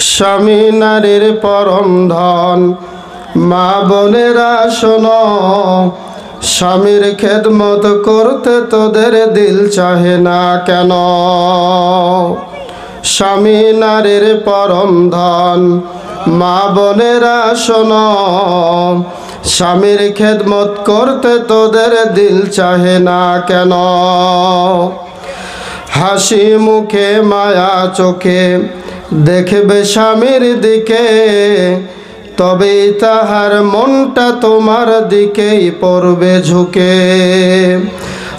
স্বামী নারীর পরম ধন, মা বোনেরা শোনো, স্বামীর খেদমত করতে তোদের দিল চাহে না কেন? স্বামী নারীর পরম ধন, মা বোনেরা শোনো, স্বামীর খেদমত করতে তোদের দিল চাহে না কেন? হাসি মুখে মায়া চোখে দেখবে স্বামীর দিকে, তবেই তাহার মনটা তোমার দিকেই পড়বে ঝুঁকে।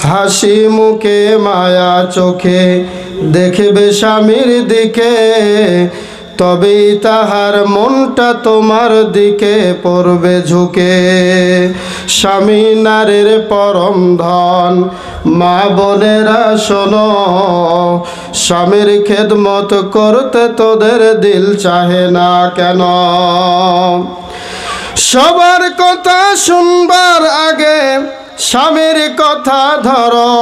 হাসি মুখে মায়া চোখে দেখবে স্বামীর দিকে, তবেই তাহার মনটা তোমার দিকে পড়বে ঝুঁকে। স্বামী নারীর পরম ধন, মা বোনেরা শোনো, স্বামীর খেদমত করতে তোদের দিল চাহে না কেন? সবার কথা শুনবার আগে স্বামীর কথা ধরো,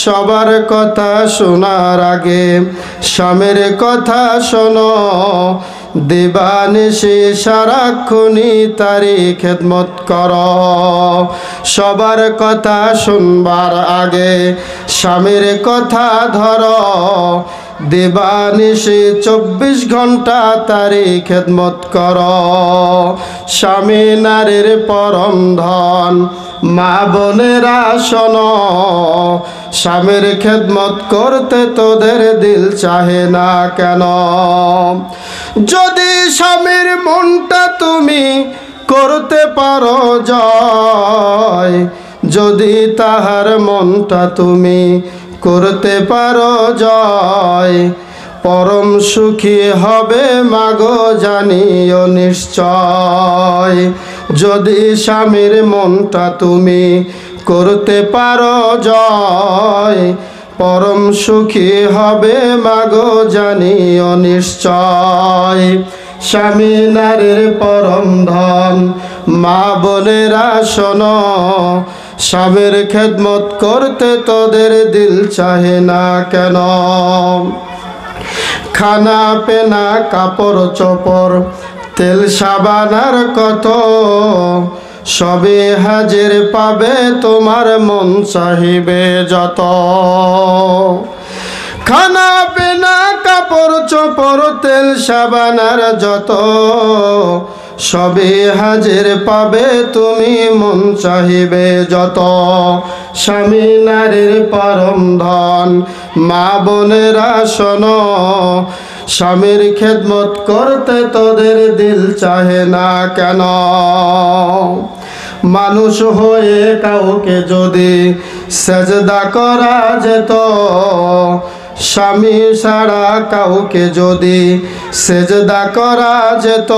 সবার কথা শোনার আগে স্বামীর কথা শোনো। দিবানিশি সারাক্ষণই তারি খেদমত করো, সবার কথা শুনবার আগে স্বামীর কথা ধরো। দিবানিশি 24 ঘন্টা তারি খেদমত করো। স্বামী নারীর পরম ধন, মা বোনেরা শোনো, স্বামীর খেদমত করতে তোদের দিল চাহে না কেন? যদি স্বামীর মনটা তুমি করতে পারো জয়, যদি তাহার মনটা তুমি করতে পারো জয়, পরম সুখী হবে মাগো জানিও নিশ্চয়। যদি স্বামীর মনটা তুমি করতে পারো জয়, পরম সুখী হবে মাগো জানিও নিশ্চয়। স্বামী নারীর পরম ধন, মা বোনেরা শোনো, স্বামীর খেদমত করতে তোদের দিল চাহে না কেন? খানা পেনা কাপড় চোপড় তেল সাবান আর কত, সবে হাজির পাবে তোমার মন চাহিবে যত। খানা পেনা কাপড় চোপড় তেল সাবান আর যত, সবে হাজির পাবে তুমি মন চাহিবে যত। স্বামী নারীর পরম ধন, মা বোনেরা শোনো, স্বামীর খেদমত করতে তোদের দিল চাহে না কেন? মানুষ হয়ে কাউকে যদি সেজদা করা যেত, স্বামী ছাড়া কাউকে যদি সেজদা করা যেত,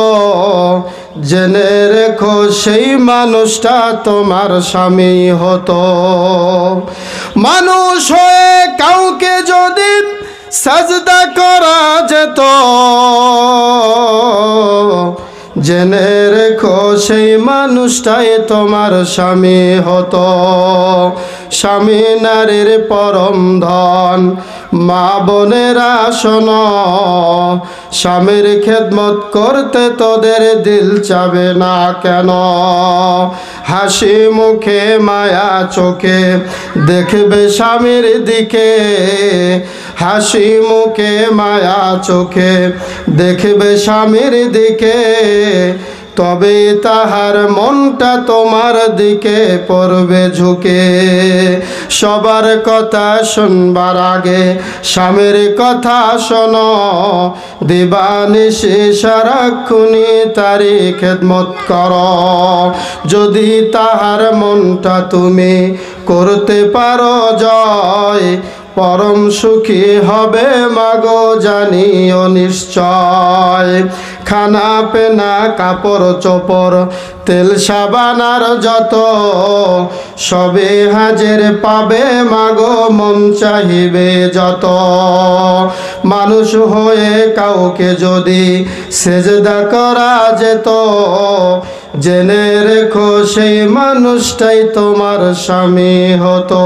জেনে রেখো সেই মানুষটা তোমার স্বামী হতো। মানুষ হয়ে কাউকে যদি সেজদা করা যেত, জেনে রেখো সেই মানুষটাই তোমার স্বামী হতো। স্বামী নারীর পরম ধন, মা বোনেরা শোনো, স্বামীর খেদমত করতে তোদের দিল চাবে না কেন? হাসি মুখে মায়া চোখে দেখবে স্বামীর দিকে, হাসি মুখে মায়া চোখে দেখবে স্বামীর দিকে, তবে তাহার মনটা তোমার দিকে পড়বে ঝুঁকে। সবার কথা শুনবার আগে স্বামীর কথা শোনো, দিবানিশি সারাক্ষণই তারি খেদমত করো। যদি তাহার মনটা তুমি করতে পারো জয়, পরম সুখী হবে মাগো জানিও নিশ্চয়। খানা পেনা কাপড় চোপড় তেল সাবান আর যত, সবে হাজির পাবে মাগো মন চাহিবে যত। মানুষ হয়ে কাউকে যদি সেজদা করা যেত, জেনে রেখো সেই মানুষটাই তোমার স্বামী হতো।